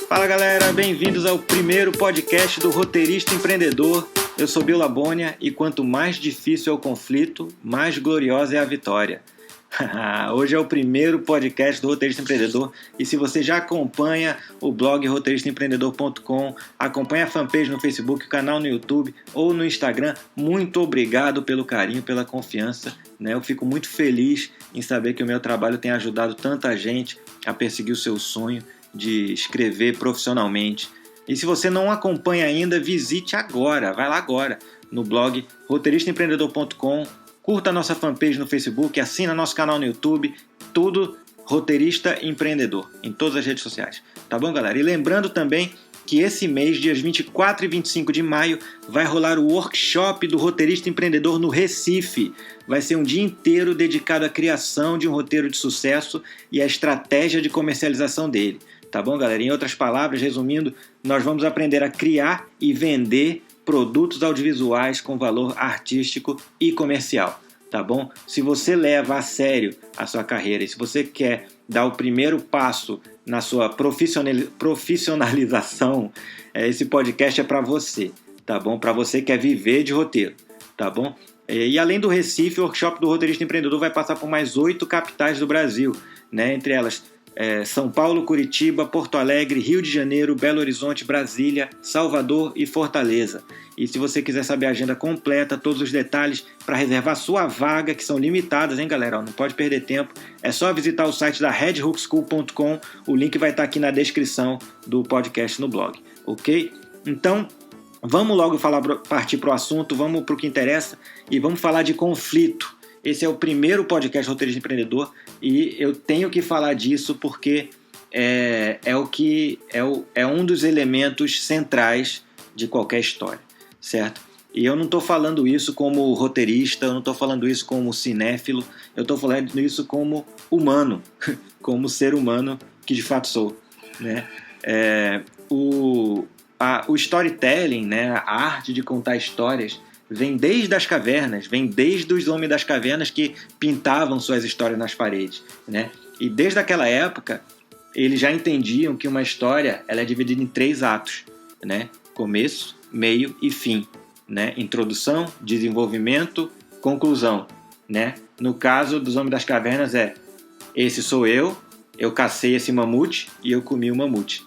Fala galera, bem-vindos ao primeiro podcast do Roteirista Empreendedor. Eu sou Bill Labônia e quanto mais difícil é o conflito, mais gloriosa é a vitória. Hoje é o primeiro podcast do Roteirista Empreendedor e se você já acompanha o blog roteiristaempreendedor.com, acompanha a fanpage no Facebook, o canal no YouTube ou no Instagram, muito obrigado pelo carinho, pela confiança. Eu fico muito feliz em saber que o meu trabalho tem ajudado tanta gente a perseguir o seu sonho de escrever profissionalmente. E se você não acompanha ainda, visite agora, vai lá agora no blog roteiristaempreendedor.com, curta a nossa fanpage no Facebook, assina nosso canal no YouTube, tudo Roteirista Empreendedor, em todas as redes sociais. Tá bom, galera? E lembrando também que esse mês, dias 24 e 25 de maio, vai rolar o workshop do Roteirista Empreendedor no Recife. Vai ser um dia inteiro dedicado à criação de um roteiro de sucesso e à estratégia de comercialização dele. Tá bom, galera? Em outras palavras, resumindo, nós vamos aprender a criar e vender produtos audiovisuais com valor artístico e comercial, tá bom? Se você leva a sério a sua carreira e se você quer dar o primeiro passo na sua profissionalização, esse podcast é para você, tá bom? Para você que quer viver de roteiro, tá bom? E além do Recife, o workshop do Roteirista Empreendedor vai passar por mais 8 capitais do Brasil, entre elas São Paulo, Curitiba, Porto Alegre, Rio de Janeiro, Belo Horizonte, Brasília, Salvador e Fortaleza. E se você quiser saber a agenda completa, todos os detalhes para reservar sua vaga, que são limitadas, hein, galera? Não pode perder tempo. É só visitar o site da redhookschool.com. O link vai estar aqui na descrição do podcast no blog, ok? Então, vamos logo partir para o assunto, vamos para o que interessa e vamos falar de conflito. Esse é o primeiro podcast Roteirista Empreendedor e eu tenho que falar disso porque é um dos elementos centrais de qualquer história, certo? E eu não estou falando isso como roteirista, eu não estou falando isso como cinéfilo, eu estou falando isso como humano, como ser humano que de fato sou, né? O storytelling, a arte de contar histórias, vem desde as cavernas, vem desde os homens das cavernas que pintavam suas histórias nas paredes, E desde aquela época, eles já entendiam que uma história ela é dividida em 3 atos, Começo, meio e fim, Introdução, desenvolvimento, conclusão, No caso dos homens das cavernas esse sou eu cacei esse mamute e eu comi o mamute.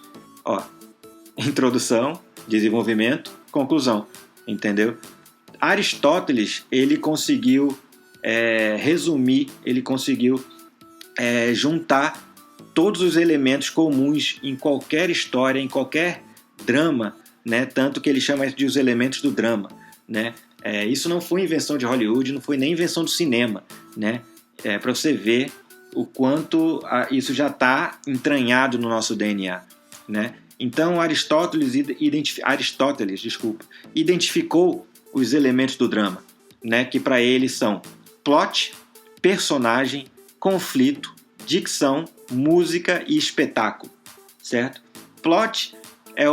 Introdução, desenvolvimento, conclusão, entendeu? Aristóteles, ele conseguiu resumir, ele conseguiu juntar todos os elementos comuns em qualquer história, em qualquer drama, tanto que ele chama de os elementos do drama, isso não foi invenção de Hollywood, não foi nem invenção do cinema, para você ver o quanto isso já está entranhado no nosso DNA, Então Aristóteles identificou os elementos do drama, que para ele são plot, personagem, conflito, dicção, música e espetáculo, certo? Plot é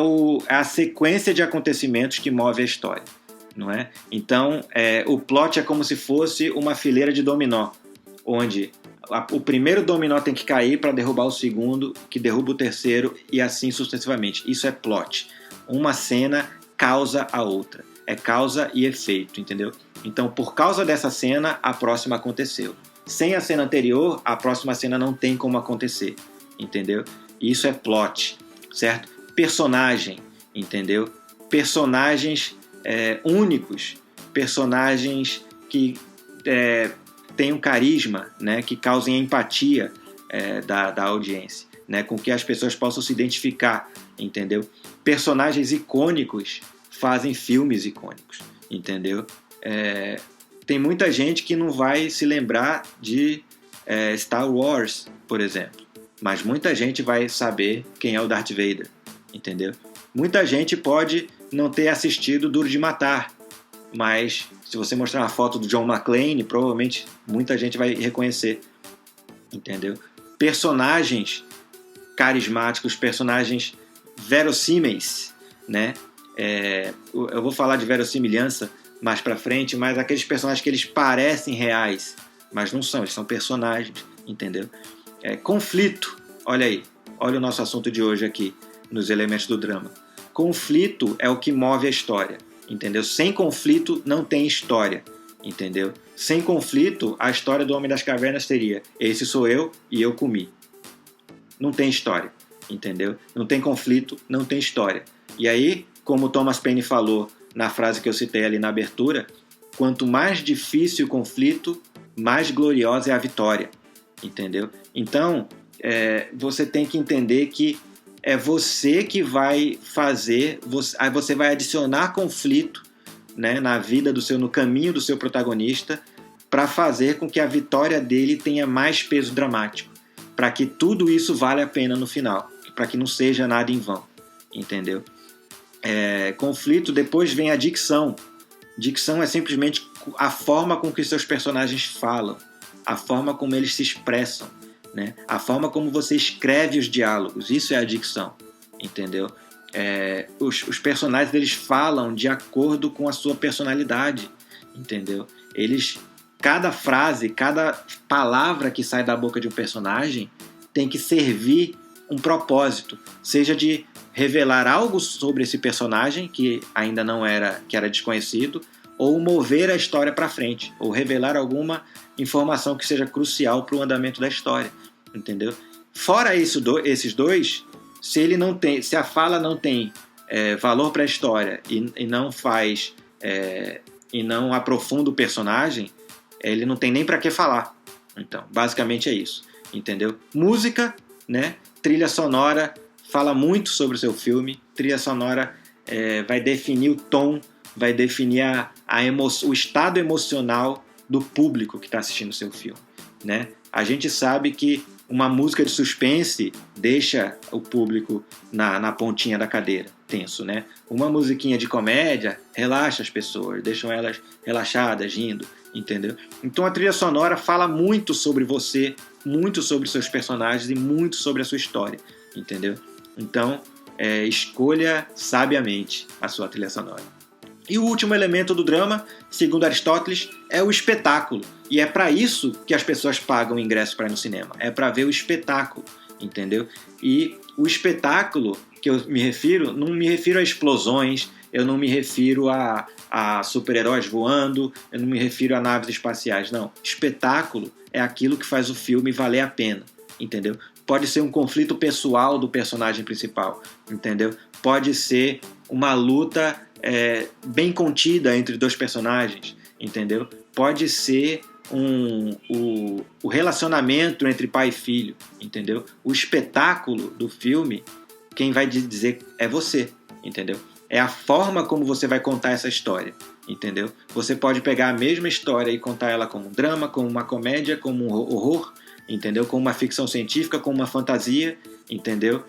a sequência de acontecimentos que move a história, não é? Então, o plot é como se fosse uma fileira de dominó, onde o primeiro dominó tem que cair para derrubar o segundo, que derruba o terceiro e assim sucessivamente. Isso é plot. Uma cena causa a outra. É causa e efeito, entendeu? Então, por causa dessa cena, a próxima aconteceu. Sem a cena anterior, a próxima cena não tem como acontecer, entendeu? Isso é plot, certo? Personagem, entendeu? Personagens únicos, personagens que tenham carisma, que causem empatia da audiência, com que as pessoas possam se identificar, entendeu? Personagens icônicos fazem filmes icônicos, entendeu? Tem muita gente que não vai se lembrar de Star Wars, por exemplo, mas muita gente vai saber quem é o Darth Vader, entendeu? Muita gente pode não ter assistido Duro de Matar, mas se você mostrar uma foto do John McClane, provavelmente muita gente vai reconhecer, entendeu? Personagens carismáticos, personagens verossímeis, eu vou falar de verossimilhança mais pra frente, mas aqueles personagens que eles parecem reais, mas não são, eles são personagens, entendeu? Conflito, olha aí, olha o nosso assunto de hoje aqui. nos elementos do drama. Conflito é o que move a história, entendeu? Sem conflito não tem história, entendeu? Sem conflito, a história do Homem das Cavernas seria: esse sou eu e eu comi. Não tem história, entendeu? Não tem conflito, não tem história. E aí, como Thomas Paine falou na frase que eu citei ali na abertura, quanto mais difícil o conflito, mais gloriosa é a vitória, entendeu? Então, você tem que entender que é você que vai fazer, você vai adicionar conflito, né, na vida no caminho do seu protagonista, para fazer com que a vitória dele tenha mais peso dramático, para que tudo isso valha a pena no final, para que não seja nada em vão, entendeu? Conflito, depois vem a dicção. Dicção é simplesmente a forma com que seus personagens falam, a forma como eles se expressam, né? A forma como você escreve os diálogos. Isso é a dicção, entendeu? Os personagens, eles falam de acordo com a sua personalidade, entendeu? Cada frase, cada palavra que sai da boca de um personagem tem que servir um propósito, seja de revelar algo sobre esse personagem que ainda que era desconhecido, ou mover a história para frente, ou revelar alguma informação que seja crucial para o andamento da história, entendeu? Fora esses dois, se a fala não tem valor para a história e não aprofunda o personagem, ele não tem nem para que falar. Então, basicamente é isso, entendeu? Música, né? Trilha sonora fala muito sobre o seu filme. Trilha sonora vai definir o tom, vai definir o estado emocional do público que está assistindo o seu filme, né? A gente sabe que uma música de suspense deixa o público na pontinha da cadeira, tenso, né? Uma musiquinha de comédia relaxa as pessoas, deixam elas relaxadas, rindo, entendeu? Então a trilha sonora fala muito sobre você, muito sobre seus personagens e muito sobre a sua história, entendeu? Então, escolha sabiamente a sua trilha sonora. E o último elemento do drama, segundo Aristóteles, é o espetáculo. E é para isso que as pessoas pagam ingresso para ir no cinema. É para ver o espetáculo, entendeu? E o espetáculo que eu me refiro, não me refiro a explosões, eu não me refiro a super-heróis voando, eu não me refiro a naves espaciais, não. Espetáculo é aquilo que faz o filme valer a pena, entendeu? Pode ser um conflito pessoal do personagem principal, entendeu? Pode ser uma luta bem contida entre dois personagens, entendeu? Pode ser o relacionamento entre pai e filho, entendeu? O espetáculo do filme, quem vai dizer é você, entendeu? É a forma como você vai contar essa história, entendeu? Você pode pegar a mesma história e contar ela como um drama, como uma comédia, como um horror, entendeu? Como uma ficção científica, como uma fantasia, entendeu?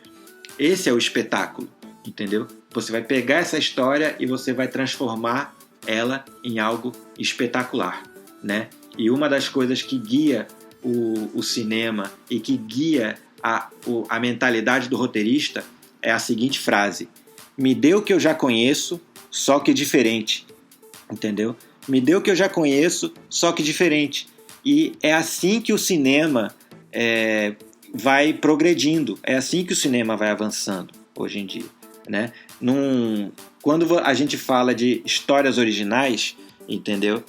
Esse é o espetáculo, entendeu? Você vai pegar essa história e você vai transformar ela em algo espetacular, né? E uma das coisas que guia o cinema e que guia a mentalidade do roteirista é a seguinte frase: me dê o que eu já conheço, só que diferente, entendeu? Me dê o que eu já conheço, só que diferente. E é assim que o cinema vai progredindo, é assim que o cinema vai avançando hoje em dia, né? Quando a gente fala de histórias originais, entendeu?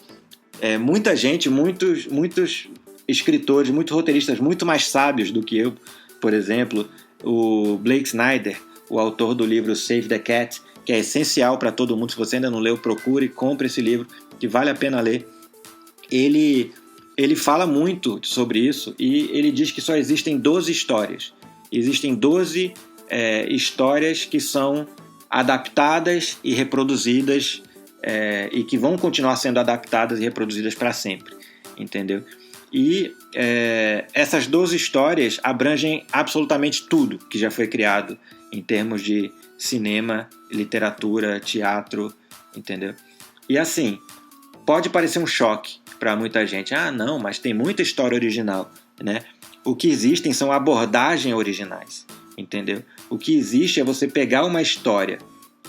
Muita gente, muitos escritores, muitos roteiristas muito mais sábios do que eu, por exemplo, o Blake Snyder, o autor do livro Save the Cat, que é essencial para todo mundo. Se você ainda não leu, procure e compre esse livro, que vale a pena ler. Ele fala muito sobre isso e ele diz que só existem 12 histórias. Existem 12 histórias que são adaptadas e reproduzidas e que vão continuar sendo adaptadas e reproduzidas para sempre, entendeu? E essas 12 histórias abrangem absolutamente tudo que já foi criado em termos de cinema, literatura, teatro, entendeu? E assim, pode parecer um choque para muita gente. Ah, não, mas tem muita história original, né? O que existem são abordagens originais, entendeu? O que existe é você pegar uma história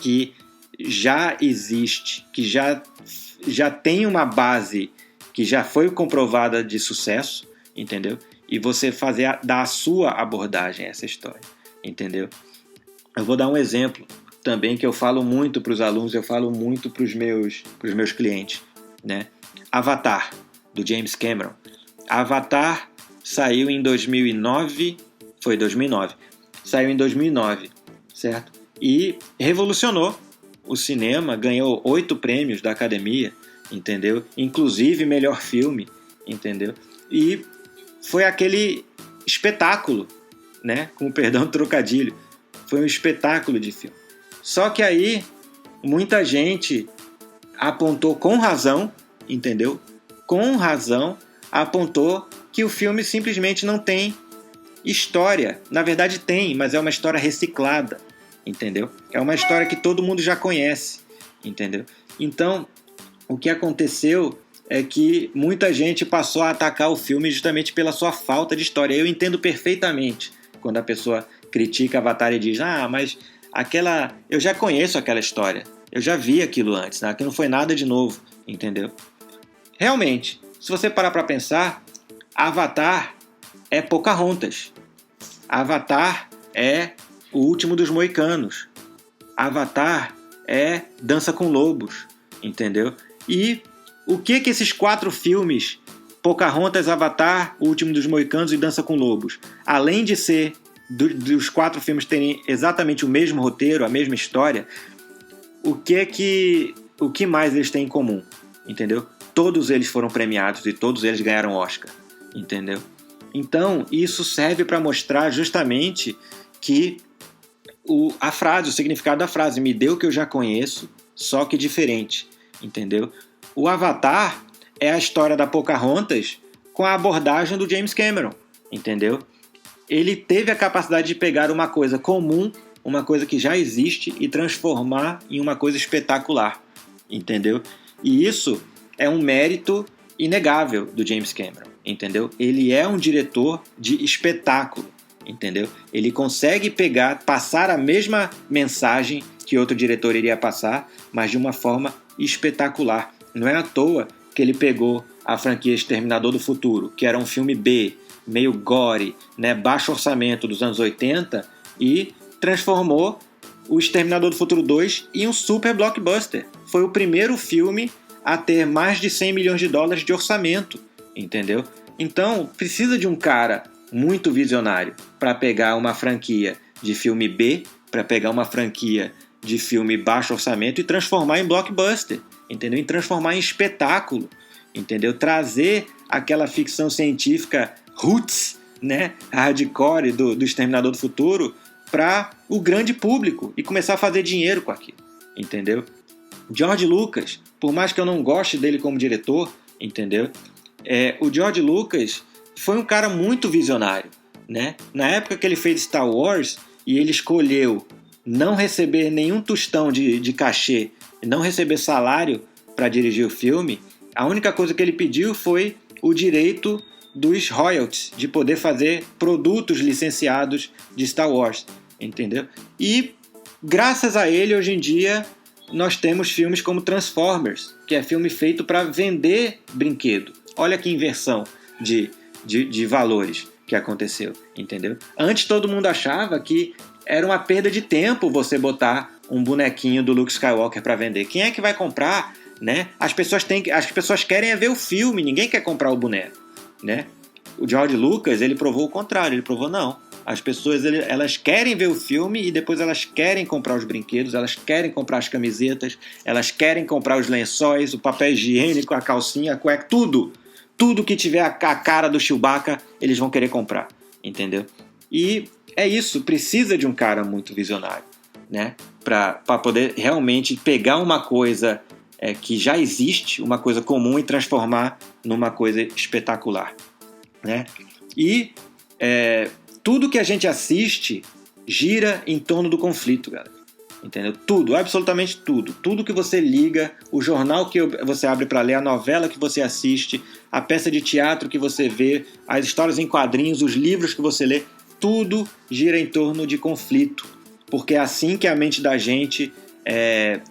que já existe, que já tem uma base que já foi comprovada de sucesso, entendeu? E você dar a sua abordagem a essa história, entendeu? Eu vou dar um exemplo também que eu falo muito para os alunos, eu falo muito para os meus clientes, né? Avatar, do James Cameron. Avatar saiu em 2009, foi 2009, saiu em 2009, certo? E revolucionou o cinema, ganhou 8 prêmios da Academia, entendeu? Inclusive melhor filme, entendeu? E foi aquele espetáculo, né? Com perdão do trocadilho, foi um espetáculo de filme. Só que aí muita gente apontou com razão, entendeu? Com razão apontou que o filme simplesmente não tem história. Na verdade tem, mas é uma história reciclada, entendeu? É uma história que todo mundo já conhece, entendeu? Então, o que aconteceu é que muita gente passou a atacar o filme justamente pela sua falta de história. Eu entendo perfeitamente quando a pessoa critica Avatar e diz: ah, mas eu já conheço aquela história, eu já vi aquilo antes, né? Aquilo não foi nada de novo, entendeu? Realmente, se você parar para pensar, Avatar é Pocahontas, Avatar é O Último dos Moicanos, Avatar é Dança com Lobos, entendeu? E o que esses 4 filmes, Pocahontas, Avatar, O Último dos Moicanos e Dança com Lobos, além de ser dos 4 filmes terem exatamente o mesmo roteiro, a mesma história, o que mais eles têm em comum, entendeu? Todos eles foram premiados e todos eles ganharam Oscar, entendeu? Então, isso serve para mostrar justamente que o significado da frase, me deu o que eu já conheço, só que diferente, entendeu? O Avatar é a história da Pocahontas com a abordagem do James Cameron, entendeu? Ele teve a capacidade de pegar uma coisa comum, uma coisa que já existe, e transformar em uma coisa espetacular, entendeu? E isso é um mérito inegável do James Cameron, entendeu? Ele é um diretor de espetáculo, entendeu? Ele consegue passar a mesma mensagem que outro diretor iria passar, mas de uma forma espetacular. Não é à toa que ele pegou a franquia Exterminador do Futuro, que era um filme B, meio gore, né, baixo orçamento dos anos 80, e transformou o Exterminador do Futuro 2 em um super blockbuster. Foi o primeiro filme a ter mais de 100 milhões de dólares de orçamento, entendeu? Então, precisa de um cara muito visionário para pegar uma franquia de filme B, para pegar uma franquia de filme baixo orçamento e transformar em blockbuster, entendeu? E transformar em espetáculo, entendeu? Trazer aquela ficção científica roots, né, hardcore do Exterminador do Futuro para o grande público e começar a fazer dinheiro com aquilo, entendeu? George Lucas, por mais que eu não goste dele como diretor, entendeu? O George Lucas foi um cara muito visionário, né? Na época que ele fez Star Wars e ele escolheu não receber nenhum tostão de cachê, não receber salário para dirigir o filme, a única coisa que ele pediu foi o direito dos royalties, de poder fazer produtos licenciados de Star Wars, entendeu? E graças a ele, hoje em dia, nós temos filmes como Transformers, que é filme feito para vender brinquedo. Olha que inversão de valores que aconteceu, entendeu? Antes todo mundo achava que era uma perda de tempo você botar um bonequinho do Luke Skywalker para vender. Quem é que vai comprar, né? As pessoas querem ver o filme, ninguém quer comprar o boneco, né? O George Lucas, ele provou o contrário, ele provou não. As pessoas, elas querem ver o filme e depois elas querem comprar os brinquedos, elas querem comprar as camisetas, elas querem comprar os lençóis, o papel higiênico, a calcinha, a cueca, tudo. Tudo que tiver a cara do Chewbacca, eles vão querer comprar, entendeu? E é isso, precisa de um cara muito visionário, né? Para poder realmente pegar uma coisa que já existe, uma coisa comum, e transformar numa coisa espetacular, né? E tudo que a gente assiste gira em torno do conflito, galera. Entendeu? Tudo, absolutamente tudo. Tudo que você liga, o jornal que você abre para ler, a novela que você assiste, a peça de teatro que você vê, as histórias em quadrinhos, os livros que você lê, tudo gira em torno de conflito. Porque é assim que a mente da gente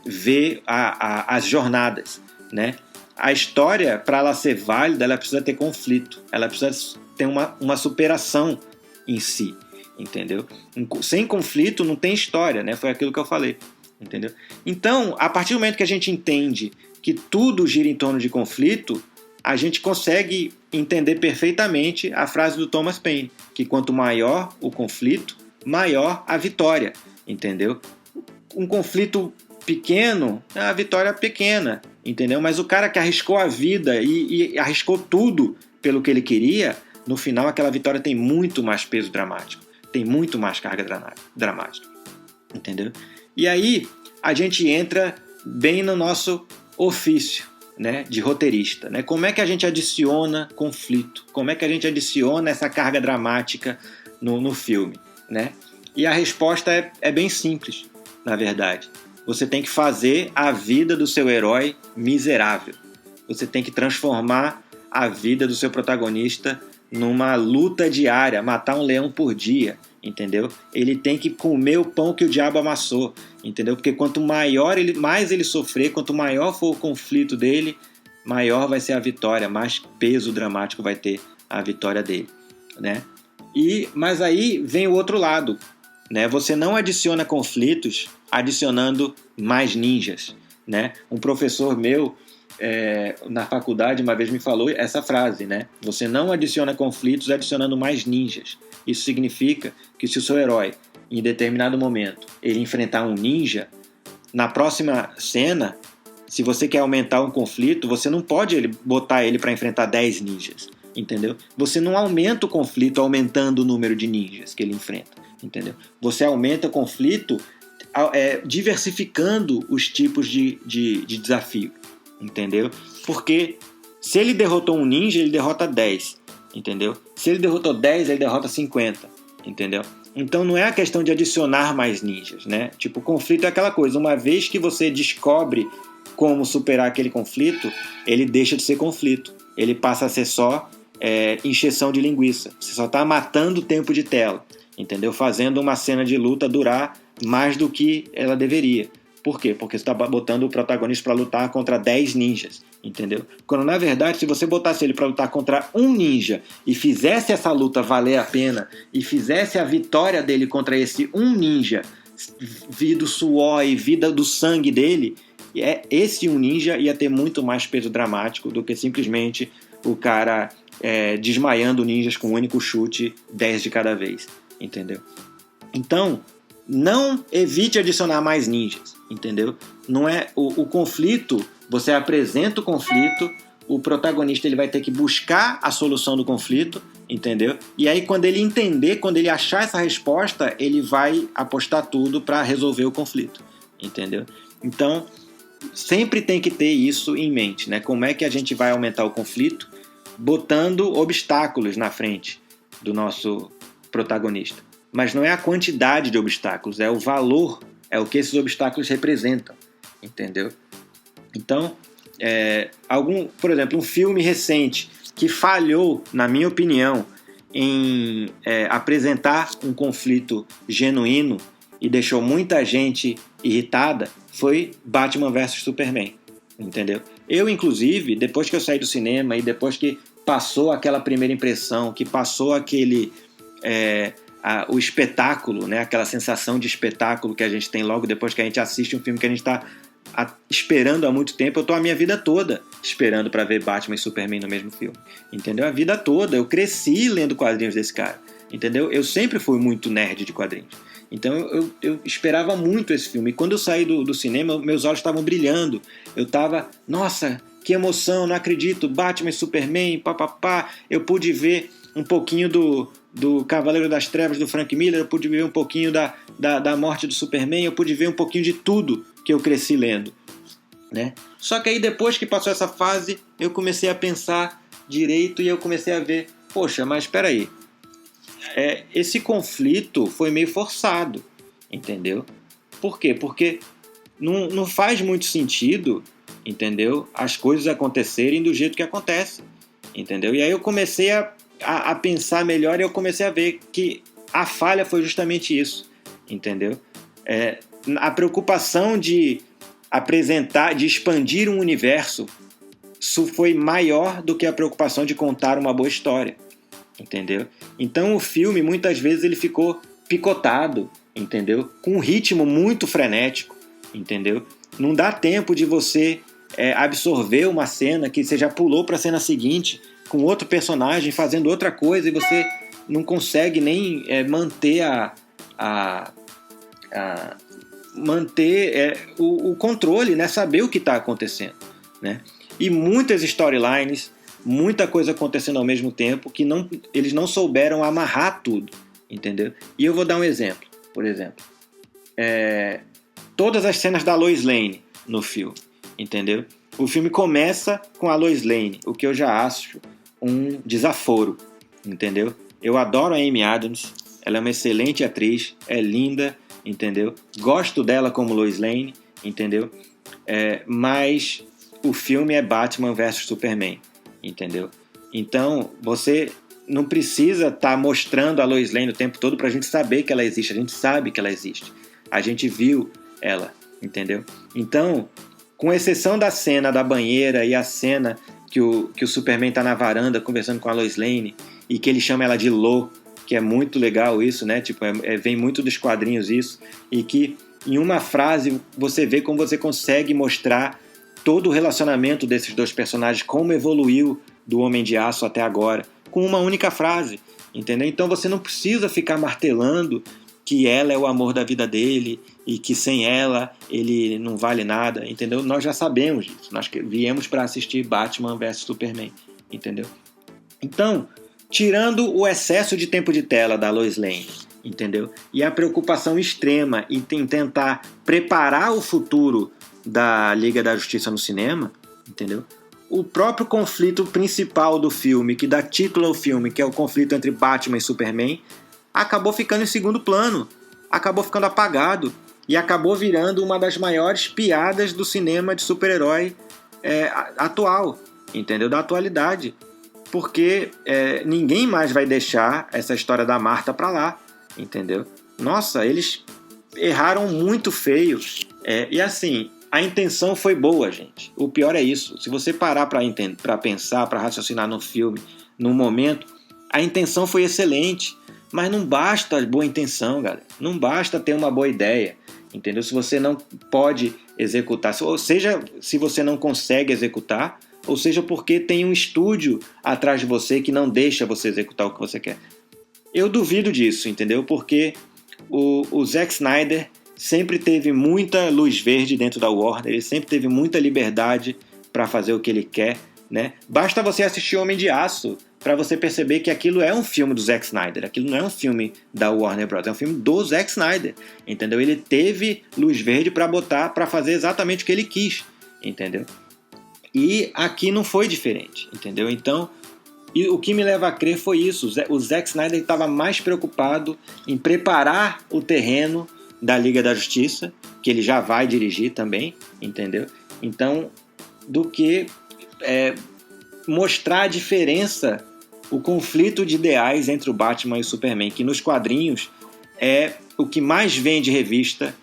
vê as jornadas, né? A história, para ela ser válida, ela precisa ter conflito. Ela precisa ter uma superação em si. entendeu? Sem conflito não tem história, né? Foi aquilo que eu falei, entendeu? Então, a partir do momento que a gente entende que tudo gira em torno de conflito, a gente consegue entender perfeitamente a frase do Thomas Paine, que quanto maior o conflito, maior a vitória, entendeu? Um conflito pequeno, a vitória é pequena, entendeu? Mas o cara que arriscou a vida e arriscou tudo pelo que ele queria, no final aquela vitória tem muito mais peso dramático, tem muito mais carga dramática, entendeu? E aí a gente entra bem no nosso ofício, né, de roteirista, né? Como é que a gente adiciona conflito? Como é que a gente adiciona essa carga dramática no filme, né? E a resposta é bem simples, na verdade. Você tem que fazer a vida do seu herói miserável. Você tem que transformar a vida do seu protagonista numa luta diária, matar um leão por dia, entendeu? Ele tem que comer o pão que o diabo amassou, entendeu? Porque quanto mais ele sofrer, quanto maior for o conflito dele, maior vai ser a vitória, mais peso dramático vai ter a vitória dele, né? Mas aí vem o outro lado, né? Você não adiciona conflitos adicionando mais ninjas, né? Um professor meu na faculdade uma vez me falou essa frase, né? Você não adiciona conflitos adicionando mais ninjas. Isso significa que se o seu herói, em determinado momento, ele enfrentar um ninja, na próxima cena, se você quer aumentar um conflito, você não pode botar ele para enfrentar 10 ninjas, entendeu? Você não aumenta o conflito aumentando o número de ninjas que ele enfrenta, entendeu? Você aumenta o conflito diversificando os tipos de desafio, entendeu? Porque se ele derrotou um ninja, ele derrota 10, entendeu? Se ele derrotou 10, ele derrota 50, entendeu? Então não é a questão de adicionar mais ninjas, né? Tipo, o conflito é aquela coisa, uma vez que você descobre como superar aquele conflito, ele deixa de ser conflito, ele passa a ser só encheção de linguiça, você só está matando o tempo de tela, entendeu? Fazendo uma cena de luta durar mais do que ela deveria. Por quê? Porque você está botando o protagonista para lutar contra 10 ninjas, entendeu? Quando, na verdade, se você botasse ele para lutar contra um ninja e fizesse essa luta valer a pena e fizesse a vitória dele contra esse um ninja, vida do suor e vida do sangue dele, esse um ninja ia ter muito mais peso dramático do que simplesmente o cara desmaiando ninjas com um único chute, 10 de cada vez, entendeu? Então, não evite adicionar mais ninjas, entendeu? Não é o conflito, você apresenta o conflito, o protagonista ele vai ter que buscar a solução do conflito, entendeu? E aí quando ele entender, quando ele achar essa resposta, ele vai apostar tudo para resolver o conflito, entendeu? Então, sempre tem que ter isso em mente, né? Como é que a gente vai aumentar o conflito? Botando obstáculos na frente do nosso protagonista. Mas não é a quantidade de obstáculos, é o valor, é o que esses obstáculos representam, entendeu? Então, por exemplo, um filme recente que falhou, na minha opinião, em apresentar um conflito genuíno e deixou muita gente irritada, foi Batman vs Superman, entendeu? Eu, inclusive, depois que eu saí do cinema e depois que passou aquela primeira impressão, que passou aquele... o espetáculo, né? Aquela sensação de espetáculo que a gente tem logo depois que a gente assiste um filme que a gente está esperando há muito tempo. Eu estou a minha vida toda esperando para ver Batman e Superman no mesmo filme, entendeu? A vida toda, eu cresci lendo quadrinhos desse cara, entendeu? Eu sempre fui muito nerd de quadrinhos, então eu esperava muito esse filme, e quando eu saí do cinema, meus olhos estavam brilhando, eu estava, nossa, que emoção, não acredito, Batman e Superman, papapá, eu pude ver um pouquinho do Cavaleiro das Trevas do Frank Miller, eu pude ver um pouquinho da morte do Superman, eu pude ver um pouquinho de tudo que eu cresci lendo, né? Só que aí depois que passou essa fase, eu comecei a pensar direito e eu comecei a ver, poxa, mas espera aí, esse conflito foi meio forçado, entendeu? Por quê? Porque não faz muito sentido, entendeu? As coisas acontecerem do jeito que acontecem, entendeu? E aí eu comecei a pensar melhor e eu comecei a ver que a falha foi justamente isso, entendeu? A preocupação de apresentar, de expandir um universo, isso foi maior do que a preocupação de contar uma boa história, entendeu? Então o filme, muitas vezes, ele ficou picotado, entendeu? Com um ritmo muito frenético, entendeu? Não dá tempo de você absorver uma cena que você já pulou para a cena seguinte com outro personagem fazendo outra coisa e você não consegue nem manter o controle, né? Saber o que está acontecendo, né? E muitas storylines, muita coisa acontecendo ao mesmo tempo que eles não souberam amarrar tudo, entendeu? E eu vou dar um exemplo, por exemplo. Todas as cenas da Lois Lane no filme, entendeu? O filme começa com a Lois Lane, o que eu já acho um desaforo, entendeu? Eu adoro a Amy Adams, ela é uma excelente atriz, é linda, entendeu? Gosto dela como Lois Lane, entendeu? Mas o filme é Batman vs Superman, entendeu? Então, você não precisa estar mostrando a Lois Lane o tempo todo pra gente saber que ela existe. A gente sabe que ela existe. A gente viu ela, entendeu? Então, com exceção da cena da banheira e a cena que o Superman tá na varanda conversando com a Lois Lane e que ele chama ela de Lo, que é muito legal isso, né? Tipo, vem muito dos quadrinhos isso, e que em uma frase você vê como você consegue mostrar todo o relacionamento desses dois personagens, como evoluiu do Homem de Aço até agora, com uma única frase, entendeu? Então você não precisa ficar martelando que ela é o amor da vida dele e que sem ela ele não vale nada, entendeu? Nós já sabemos disso, nós viemos para assistir Batman vs Superman, entendeu? Então, tirando o excesso de tempo de tela da Lois Lane, entendeu? E a preocupação extrema em tentar preparar o futuro da Liga da Justiça no cinema, entendeu? O próprio conflito principal do filme, que dá título ao filme, que é o conflito entre Batman e Superman, acabou ficando em segundo plano, acabou ficando apagado e acabou virando uma das maiores piadas do cinema de super-herói atual, entendeu? Da atualidade. Porque ninguém mais vai deixar essa história da Marta pra lá, entendeu? Nossa, eles erraram muito feio. E assim, a intenção foi boa, gente. O pior é isso. Se você parar pra pensar, pra raciocinar no filme, no momento, a intenção foi excelente. Mas não basta a boa intenção, galera. Não basta ter uma boa ideia, entendeu? Se você não pode executar, ou seja, se você não consegue executar, ou seja, porque tem um estúdio atrás de você que não deixa você executar o que você quer. Eu duvido disso, entendeu? Porque o Zack Snyder sempre teve muita luz verde dentro da Warner, ele sempre teve muita liberdade para fazer o que ele quer, né? Basta você assistir Homem de Aço para você perceber que aquilo é um filme do Zack Snyder, aquilo não é um filme da Warner Bros., é um filme do Zack Snyder, entendeu? Ele teve luz verde para fazer exatamente o que ele quis, entendeu? E aqui não foi diferente, entendeu? Então, o que me leva a crer foi isso. O Zack Snyder estava mais preocupado em preparar o terreno da Liga da Justiça, que ele já vai dirigir também, entendeu? Então, do que mostrar a diferença, o conflito de ideais entre o Batman e o Superman, que nos quadrinhos é o que mais vende revista,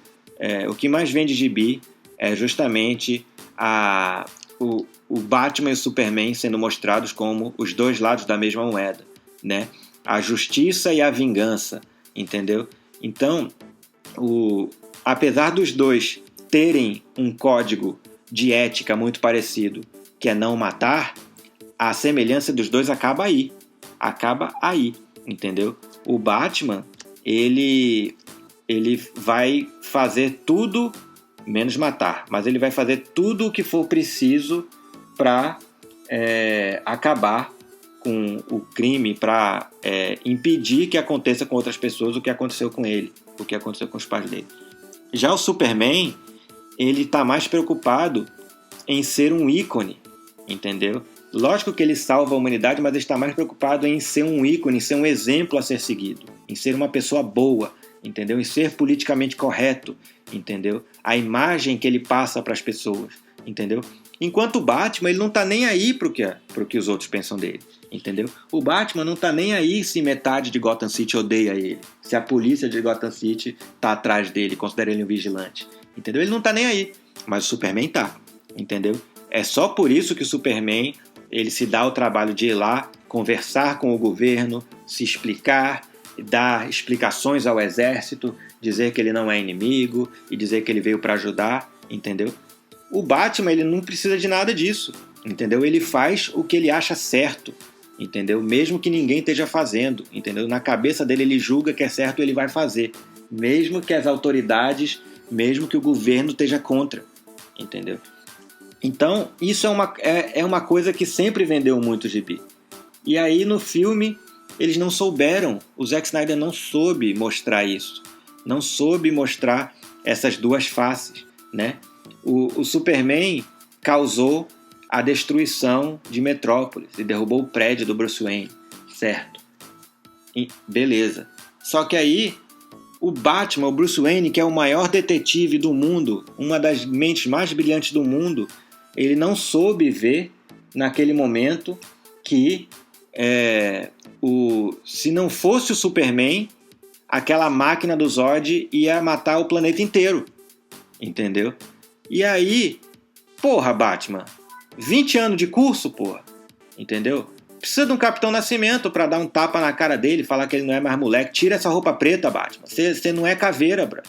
o que mais vende gibi, é justamente o Batman e o Superman sendo mostrados como os dois lados da mesma moeda, né? A justiça e a vingança, entendeu? Então, apesar dos dois terem um código de ética muito parecido, que é não matar, a semelhança dos dois acaba aí, entendeu? O Batman, ele vai fazer tudo menos matar, mas ele vai fazer tudo o que for preciso para acabar com o crime, para impedir que aconteça com outras pessoas o que aconteceu com ele, o que aconteceu com os pais dele. Já o Superman, ele está mais preocupado em ser um ícone, entendeu? Lógico que ele salva a humanidade, mas ele está mais preocupado em ser um ícone, em ser um exemplo a ser seguido, em ser uma pessoa boa, entendeu? Em ser politicamente correto, entendeu? A imagem que ele passa para as pessoas, entendeu? Enquanto o Batman, ele não tá nem aí pro que os outros pensam dele, entendeu? O Batman não tá nem aí se metade de Gotham City odeia ele, se a polícia de Gotham City tá atrás dele, considera ele um vigilante, entendeu? Ele não tá nem aí, mas o Superman tá, entendeu? É só por isso que o Superman, ele se dá o trabalho de ir lá, conversar com o governo, se explicar, dar explicações ao exército, dizer que ele não é inimigo e dizer que ele veio para ajudar, entendeu? O Batman, ele não precisa de nada disso, entendeu? Ele faz o que ele acha certo, entendeu? Mesmo que ninguém esteja fazendo, entendeu? Na cabeça dele, ele julga que é certo, ele vai fazer, mesmo que as autoridades, mesmo que o governo esteja contra, entendeu? Então, isso é uma coisa que sempre vendeu muito o gibi. E aí, no filme, eles não souberam, o Zack Snyder não soube mostrar isso, não soube mostrar essas duas faces, né? O Superman causou a destruição de Metrópolis e derrubou o prédio do Bruce Wayne, certo? E beleza. Só que aí, o Batman, o Bruce Wayne, que é o maior detetive do mundo, uma das mentes mais brilhantes do mundo, ele não soube ver, naquele momento, que se não fosse o Superman, aquela máquina do Zod ia matar o planeta inteiro, entendeu? E aí, porra, Batman, 20 anos de curso, porra, entendeu? Precisa de um Capitão Nascimento pra dar um tapa na cara dele, falar que ele não é mais moleque. Tira essa roupa preta, Batman. Você não é caveira, bro.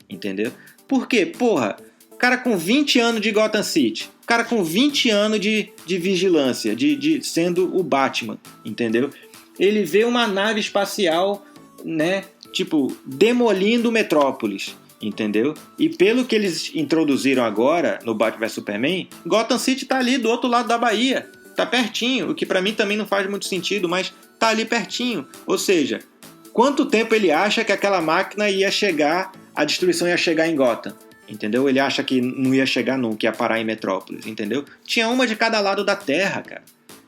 Entendeu? Por quê? Porra, o cara com 20 anos de Gotham City, o cara com 20 anos de vigilância, de sendo o Batman, entendeu? Ele vê uma nave espacial, né, tipo, demolindo Metrópolis, entendeu? E pelo que eles introduziram agora no Batman vs Superman, Gotham City tá ali do outro lado da Bahia, tá pertinho, o que pra mim também não faz muito sentido, mas tá ali pertinho. Ou seja, quanto tempo ele acha que aquela máquina ia chegar, a destruição ia chegar em Gotham, entendeu? Ele acha que não ia chegar nunca, ia parar em Metrópolis, entendeu? Tinha uma de cada lado da Terra, cara,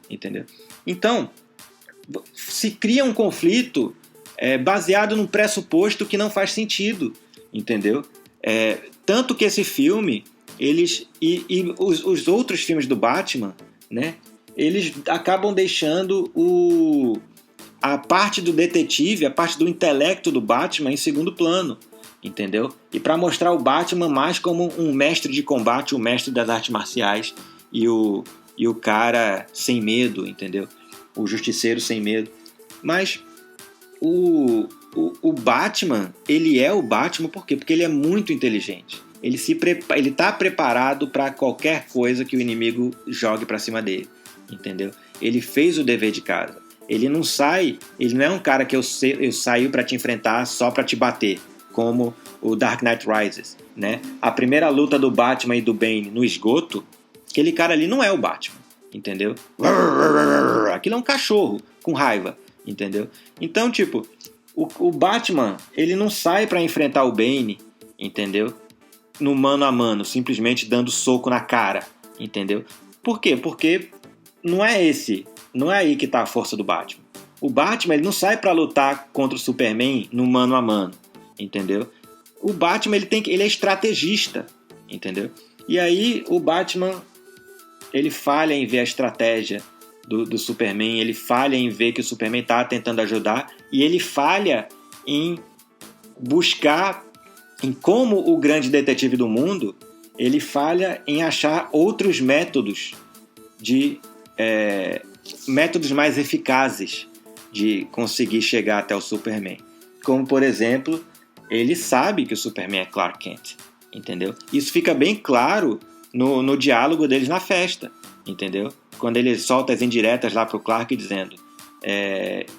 entendeu? Então, se cria um conflito baseado num pressuposto que não faz sentido, entendeu? Tanto que esse filme, os outros filmes do Batman, né, eles acabam deixando a parte do detetive, a parte do intelecto do Batman em segundo plano, entendeu? E para mostrar o Batman mais como um mestre de combate, o mestre das artes marciais e o cara sem medo, entendeu? O justiceiro sem medo. Mas o Batman, ele é o Batman por quê? Porque ele é muito inteligente. Ele tá preparado para qualquer coisa que o inimigo jogue para cima dele, entendeu? Ele fez o dever de casa. Ele não é um cara que eu saio para te enfrentar só para te bater, como o Dark Knight Rises, né? A primeira luta do Batman e do Bane no esgoto, aquele cara ali não é o Batman, entendeu? Aquilo é um cachorro com raiva, entendeu? Então, tipo, o Batman, ele não sai para enfrentar o Bane, entendeu? No mano a mano, simplesmente dando soco na cara, entendeu? Por quê? Porque não é aí que tá a força do Batman. O Batman, ele não sai para lutar contra o Superman no mano a mano, entendeu? O Batman, ele é estrategista, entendeu? E aí o Batman, ele falha em ver a estratégia do Superman, ele falha em ver que o Superman tá tentando ajudar, e ele falha em buscar, em como o grande detetive do mundo, ele falha em achar outros métodos métodos mais eficazes de conseguir chegar até o Superman. Como, por exemplo, ele sabe que o Superman é Clark Kent, entendeu? Isso fica bem claro no diálogo deles na festa, entendeu? Quando ele solta as indiretas lá pro Clark dizendo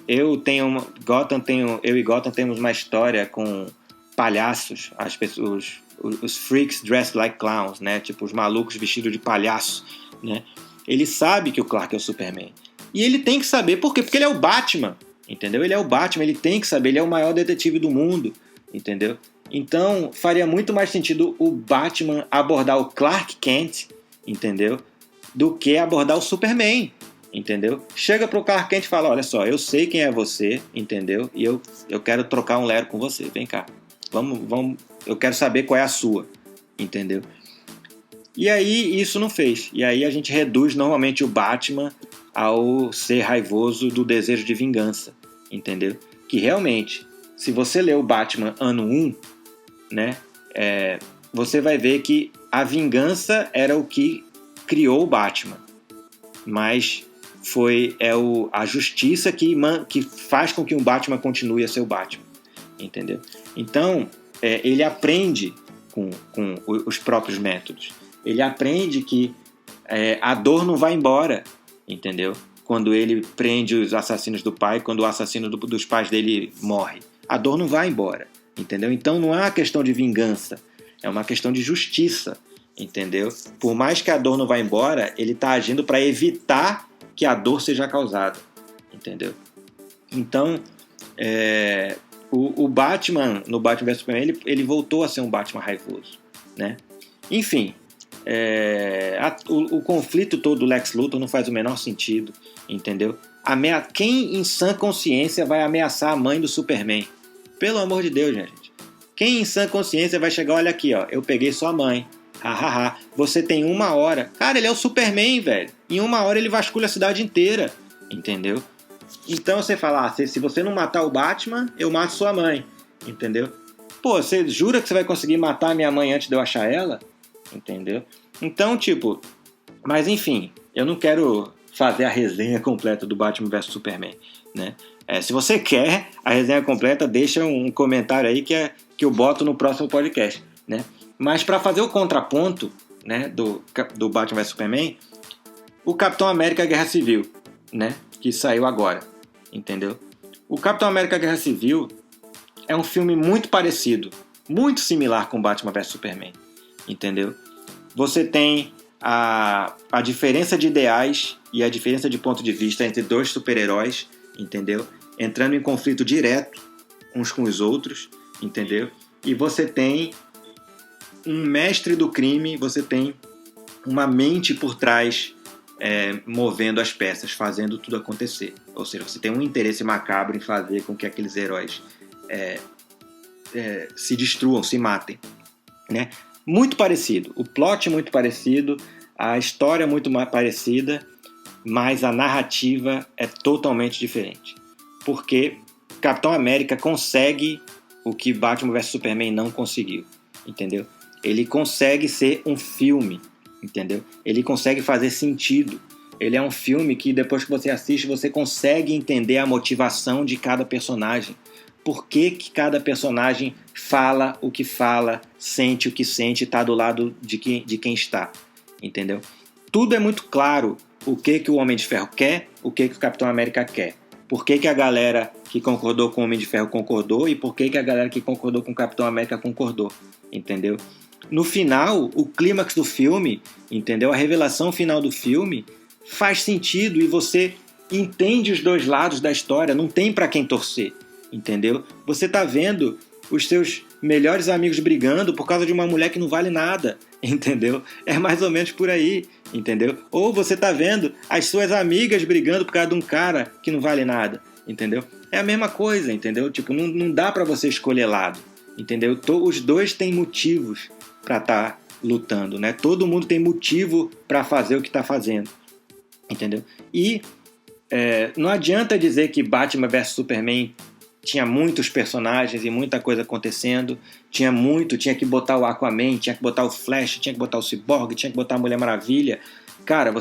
eu e Gotham temos uma história com palhaços, as pessoas, os freaks dressed like clowns, né? Tipo, os malucos vestidos de palhaço, né? Ele sabe que o Clark é o Superman. E ele tem que saber, por quê? Porque ele é o Batman, entendeu? Ele é o Batman, ele tem que saber, ele é o maior detetive do mundo, entendeu? Então, faria muito mais sentido o Batman abordar o Clark Kent, entendeu? Do que abordar o Superman, entendeu? Chega pro Clark Kent e fala, olha só, eu sei quem é você, entendeu? E eu quero trocar um lero com você, vem cá. Vamos, eu quero saber qual é a sua, entendeu? E aí isso não fez. E aí a gente reduz normalmente o Batman ao ser raivoso do desejo de vingança, entendeu? Que realmente, se você ler o Batman ano 1, né, você vai ver que a vingança era o que criou o Batman. Mas a justiça que faz com que o Batman continue a ser o Batman, entendeu? Então, ele aprende com os próprios métodos. Ele aprende que a dor não vai embora, entendeu? Quando ele prende os assassinos do pai, quando o assassino dos pais dele morre. A dor não vai embora, entendeu? Então não é uma questão de vingança, é uma questão de justiça, entendeu? Por mais que a dor não vá embora, ele está agindo para evitar que a dor seja causada, entendeu? Então, o Batman, no Batman vs Superman, ele voltou a ser um Batman raivoso, né? Enfim, o conflito todo do Lex Luthor não faz o menor sentido, entendeu? Quem em sã consciência vai ameaçar a mãe do Superman? Pelo amor de Deus, gente. Quem em sã consciência vai chegar, olha aqui, ó, eu peguei sua mãe, hahaha, você tem 1 hora. Cara, ele é o Superman, velho. Em 1 hora ele vasculha a cidade inteira, entendeu? Então você fala, se você não matar o Batman, eu mato sua mãe, entendeu? Pô, você jura que você vai conseguir matar a minha mãe antes de eu achar ela? Entendeu? Então, tipo... Mas enfim, eu não quero fazer a resenha completa do Batman vs Superman, né? Se você quer a resenha completa, deixa um comentário aí que eu boto no próximo podcast, né? Mas para fazer o contraponto, né, do Batman vs Superman, o Capitão América Guerra Civil, né, que saiu agora, entendeu? O Capitão América Guerra Civil é um filme muito parecido, muito similar com Batman vs Superman, entendeu? Você tem a diferença de ideais e a diferença de ponto de vista entre 2 super-heróis, entendeu? Entrando em conflito direto uns com os outros, entendeu? E você tem um mestre do crime, você tem uma mente por trás movendo as peças, fazendo tudo acontecer. Ou seja, você tem um interesse macabro em fazer com que aqueles heróis se destruam, se matem, né? Muito parecido, o plot é muito parecido, a história é muito mais parecida, mas a narrativa é totalmente diferente. Porque Capitão América consegue o que Batman vs Superman não conseguiu, entendeu? Ele consegue ser um filme, entendeu? Ele consegue fazer sentido. Ele é um filme que depois que você assiste, você consegue entender a motivação de cada personagem. Por que cada personagem fala o que fala, sente o que sente e está do lado de quem está, entendeu? Tudo é muito claro o que o Homem de Ferro quer, o que o Capitão América quer. Por que a galera que concordou com o Homem de Ferro concordou e por que a galera que concordou com o Capitão América concordou, entendeu? No final, o clímax do filme, entendeu? A revelação final do filme faz sentido e você entende os 2 lados da história, não tem para quem torcer, entendeu? Você tá vendo os seus melhores amigos brigando por causa de uma mulher que não vale nada, entendeu? É mais ou menos por aí, entendeu? Ou você tá vendo as suas amigas brigando por causa de um cara que não vale nada, entendeu? É a mesma coisa, entendeu? Tipo, não dá pra você escolher lado, entendeu? Os 2 têm motivos pra estar lutando, né? Todo mundo tem motivo pra fazer o que tá fazendo, entendeu? E não adianta dizer que Batman vs Superman tinha muitos personagens e muita coisa acontecendo, tinha que botar o Aquaman, tinha que botar o Flash, tinha que botar o Cyborg, tinha que botar a Mulher Maravilha. Cara,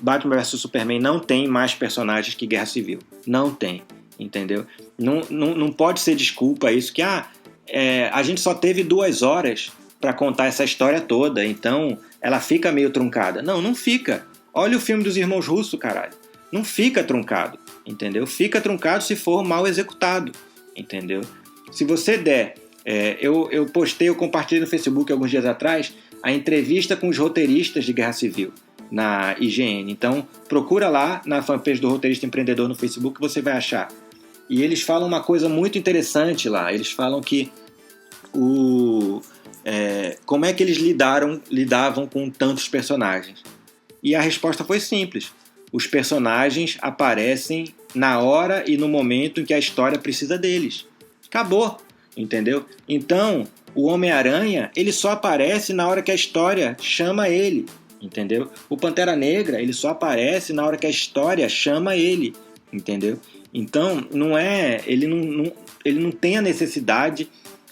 Batman vs Superman não tem mais personagens que Guerra Civil. Não tem, entendeu? Não pode ser desculpa isso que a gente só teve 2 horas para contar essa história toda, então ela fica meio truncada. Não fica. Olha o filme dos Irmãos Russo, caralho. Não fica truncado, entendeu? Fica truncado se for mal executado, entendeu? Se você der... eu compartilhei no Facebook alguns dias atrás a entrevista com os roteiristas de Guerra Civil na IGN. Então, procura lá na fanpage do Roteirista Empreendedor no Facebook que você vai achar. E eles falam uma coisa muito interessante lá. Eles falam que como é que eles lidavam com tantos personagens. E a resposta foi simples. Os personagens aparecem na hora e no momento em que a história precisa deles. Acabou, entendeu? Então, o Homem-Aranha, ele só aparece na hora que a história chama ele, entendeu? O Pantera Negra, ele só aparece na hora que a história chama ele, entendeu? Então, ele não tem a necessidade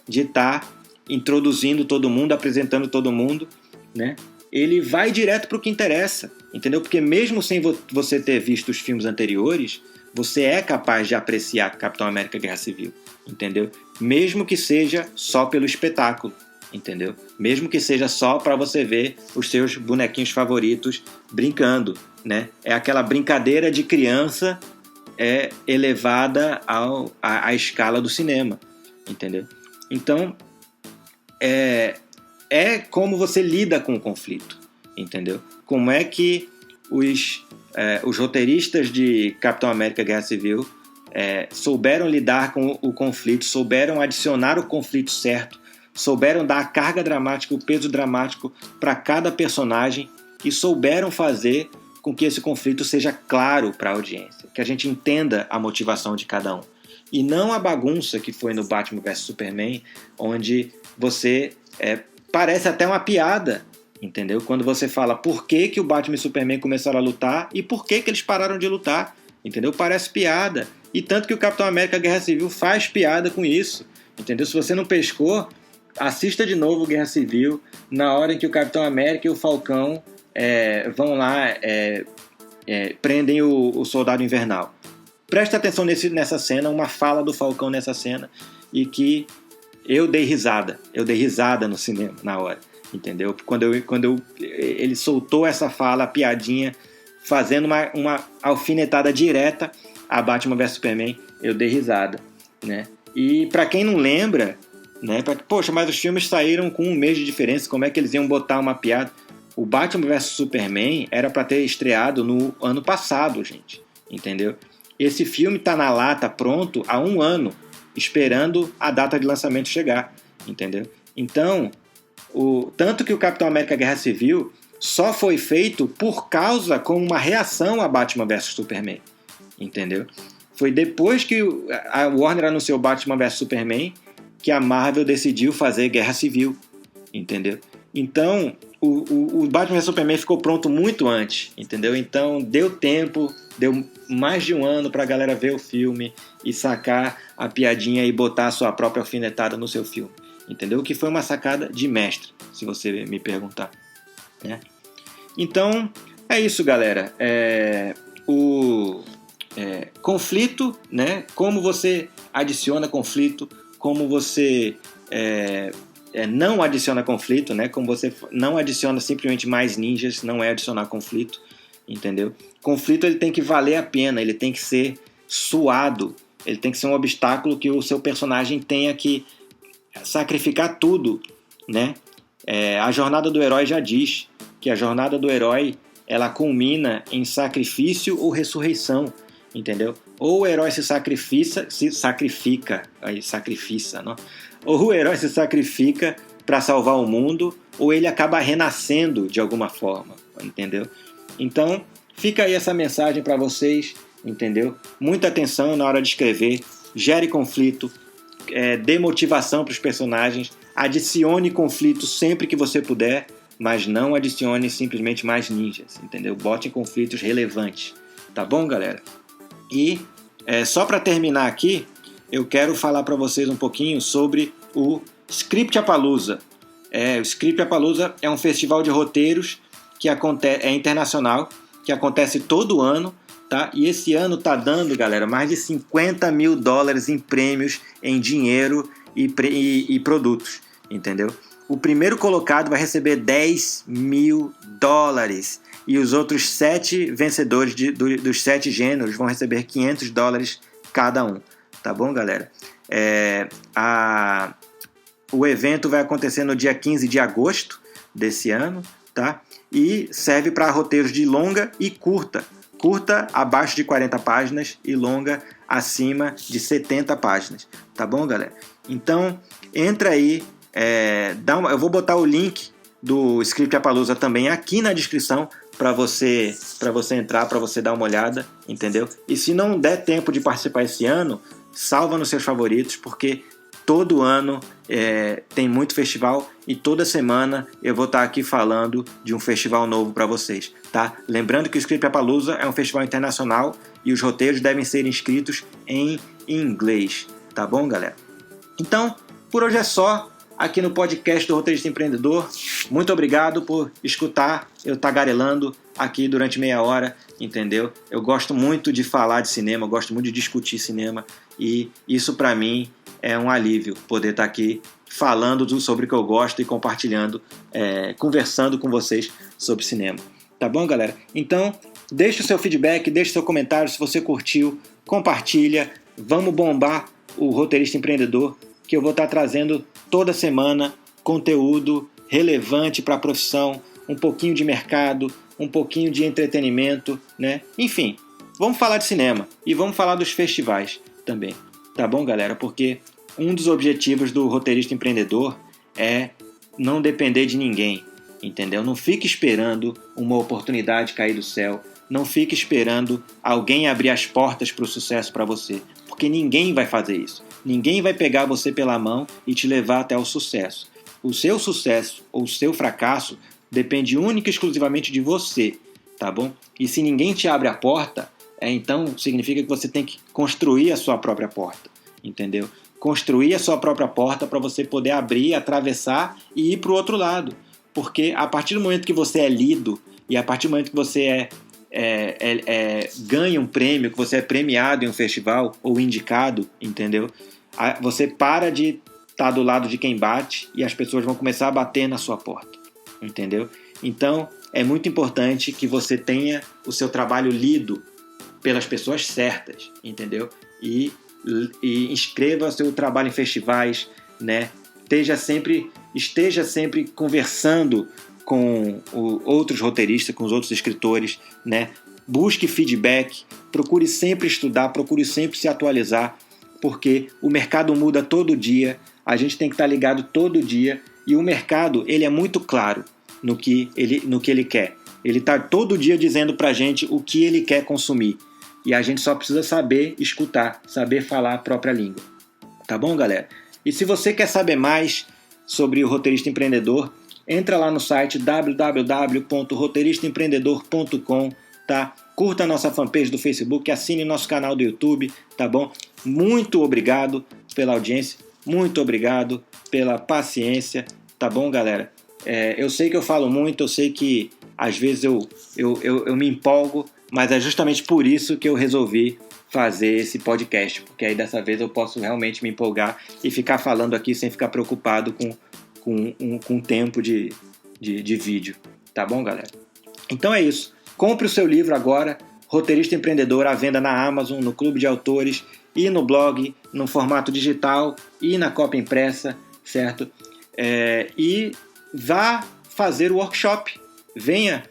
de estar introduzindo todo mundo, apresentando todo mundo, né? ele vai direto para o que interessa, entendeu? Porque mesmo sem você ter visto os filmes anteriores, você é capaz de apreciar Capitão América Guerra Civil, entendeu? Mesmo que seja só pelo espetáculo, entendeu? Mesmo que seja só para você ver os seus bonequinhos favoritos brincando, né? É aquela brincadeira de criança elevada à escala do cinema, entendeu? Então, é como você lida com o conflito, entendeu? Como é que os roteiristas de Capitão América Guerra Civil souberam lidar com o conflito, souberam adicionar o conflito certo, souberam dar a carga dramática, o peso dramático para cada personagem e souberam fazer com que esse conflito seja claro para a audiência, que a gente entenda a motivação de cada um. E não a bagunça que foi no Batman vs Superman, onde você parece até uma piada, entendeu? Quando você fala por que o Batman e o Superman começaram a lutar e por que eles pararam de lutar, entendeu? Parece piada. E tanto que o Capitão América Guerra Civil faz piada com isso, entendeu? Se você não pescou, assista de novo Guerra Civil, na hora em que o Capitão América e o Falcão vão lá, prendem o Soldado Invernal. Presta atenção nessa cena, uma fala do Falcão nessa cena, e que eu dei risada no cinema na hora, entendeu? Quando ele soltou essa fala, a piadinha, fazendo uma alfinetada direta a Batman vs Superman, eu dei risada, né? E pra quem não lembra, né? Poxa, mas os filmes saíram com um mês de diferença, como é que eles iam botar uma piada? O Batman vs Superman era pra ter estreado no ano passado, gente, entendeu? Esse filme tá na lata, pronto, há 1 ano, esperando a data de lançamento chegar, entendeu? Então, tanto que o Capitão América Guerra Civil só foi feito por causa, como uma reação a Batman vs Superman, entendeu? Foi depois que a Warner anunciou Batman vs Superman que a Marvel decidiu fazer Guerra Civil, entendeu? Então, o Batman vs Superman ficou pronto muito antes, entendeu? Então, deu tempo, deu mais de 1 ano pra galera ver o filme e sacar a piadinha e botar a sua própria alfinetada no seu filme, entendeu? O que foi uma sacada de mestre, se você me perguntar, né? Então, é isso, galera. Conflito, né? Como você adiciona conflito, como você não adiciona conflito, né? Como você não adiciona simplesmente mais ninjas, não é adicionar conflito, entendeu? Conflito ele tem que valer a pena, ele tem que ser suado, ele tem que ser um obstáculo que o seu personagem tenha que sacrificar tudo, né? A jornada do herói já diz que a jornada do herói ela culmina em sacrifício ou ressurreição, entendeu? Ou o herói se sacrifica, não? Ou o herói se sacrifica para salvar o mundo, ou ele acaba renascendo de alguma forma, entendeu? Então, fica aí essa mensagem para vocês, entendeu? Muita atenção na hora de escrever, gere conflito, dê motivação para os personagens, adicione conflito sempre que você puder, mas não adicione simplesmente mais ninjas, entendeu? Bote conflitos relevantes, tá bom, galera? E só para terminar aqui, eu quero falar para vocês um pouquinho sobre o Scriptapalooza. O Scriptapalooza é um festival de roteiros que é internacional, que acontece todo ano, tá? E esse ano tá dando, galera, mais de $50 mil em prêmios em dinheiro e produtos, entendeu? O primeiro colocado vai receber $10 mil e os outros 7 vencedores dos 7 gêneros vão receber $500 cada um, tá bom, galera? O evento vai acontecer no dia 15 de agosto desse ano, tá? E serve para roteiros de longa e curta. Curta abaixo de 40 páginas e longa acima de 70 páginas, tá bom, galera? Então, entra aí, eu vou botar o link do Scriptapalooza também aqui na descrição para você entrar, para você dar uma olhada, entendeu? E se não der tempo de participar esse ano, salva nos seus favoritos, porque todo ano tem muito festival e toda semana eu vou estar aqui falando de um festival novo para vocês, tá? Lembrando que o Scriptapalooza é um festival internacional e os roteiros devem ser inscritos em inglês, tá bom, galera? Então, por hoje é só. aqui no podcast do Roteirista Empreendedor. Muito obrigado por escutar eu tagarelando aqui durante meia hora, entendeu? Eu gosto muito de falar de cinema, eu gosto muito de discutir cinema e isso para mim é um alívio poder estar aqui falando sobre o que eu gosto e compartilhando, conversando com vocês sobre cinema. Tá bom, galera? Então, deixe o seu feedback, deixe o seu comentário se você curtiu, compartilha, vamos bombar o Roteirista Empreendedor, que eu vou estar trazendo toda semana conteúdo relevante para a profissão, um pouquinho de mercado, um pouquinho de entretenimento, né? Enfim, vamos falar de cinema e vamos falar dos festivais também, tá bom, galera? Porque um dos objetivos do Roteirista Empreendedor é não depender de ninguém, entendeu? Não fique esperando uma oportunidade cair do céu, não fique esperando alguém abrir as portas para o sucesso para você, porque ninguém vai fazer isso. Ninguém vai pegar você pela mão e te levar até o sucesso. O seu sucesso ou o seu fracasso depende única e exclusivamente de você, tá bom? E se ninguém te abre a porta, então significa que você tem que construir a sua própria porta, entendeu? Construir a sua própria porta para você poder abrir, atravessar e ir para o outro lado. Porque a partir do momento que você é lido e a partir do momento que você ganha um prêmio, que você é premiado em um festival ou indicado, entendeu? Você para de estar do lado de quem bate e as pessoas vão começar a bater na sua porta, entendeu? Então, é muito importante que você tenha o seu trabalho lido pelas pessoas certas, entendeu? E inscreva o seu trabalho em festivais, né? Esteja sempre conversando com outros roteiristas, com os outros escritores, né? Busque feedback, procure sempre estudar, procure sempre se atualizar, porque o mercado muda todo dia, a gente tem que estar ligado todo dia, e o mercado ele é muito claro no que ele quer. Ele está todo dia dizendo para a gente o que ele quer consumir, e a gente só precisa saber escutar, saber falar a própria língua. Tá bom, galera? E se você quer saber mais sobre o Roteirista Empreendedor, entra lá no site www.roteiristaempreendedor.com, tá? Curta a nossa fanpage do Facebook, assine nosso canal do YouTube, tá bom? Muito obrigado pela audiência, muito obrigado pela paciência, tá bom, galera? Eu sei que eu falo muito, eu sei que às vezes eu me empolgo, mas é justamente por isso que eu resolvi fazer esse podcast, porque aí dessa vez eu posso realmente me empolgar e ficar falando aqui sem ficar preocupado com tempo de vídeo, tá bom, galera? Então é isso, compre o seu livro agora, Roteirista Empreendedor, à venda na Amazon, no Clube de Autores e no blog, no formato digital e na cópia impressa, certo? E vá fazer o workshop, venha,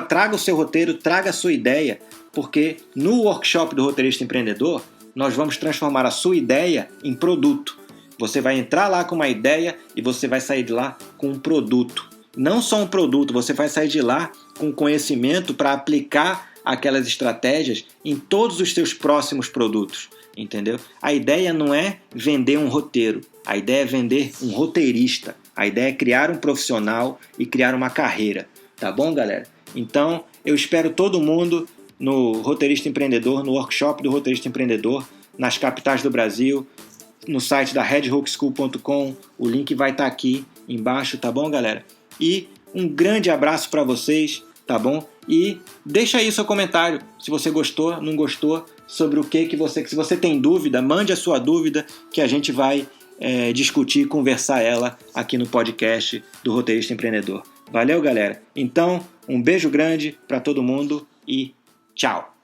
traga o seu roteiro, traga a sua ideia, porque no workshop do Roteirista Empreendedor, nós vamos transformar a sua ideia em produto. Você vai entrar lá com uma ideia e você vai sair de lá com um produto. Não só um produto, você vai sair de lá com conhecimento para aplicar aquelas estratégias em todos os seus próximos produtos, entendeu? A ideia não é vender um roteiro, a ideia é vender um roteirista. A ideia é criar um profissional e criar uma carreira, tá bom, galera? Então, eu espero todo mundo no Roteirista Empreendedor, no workshop do Roteirista Empreendedor, nas capitais do Brasil, no site da redhookschool.com, o link vai estar aqui embaixo, tá bom, galera? E um grande abraço para vocês, tá bom? E deixa aí o seu comentário, se você gostou, não gostou, sobre o que você... Se você tem dúvida, mande a sua dúvida, que a gente vai discutir e conversar ela aqui no podcast do Roteirista Empreendedor. Valeu, galera? Então, um beijo grande para todo mundo e tchau!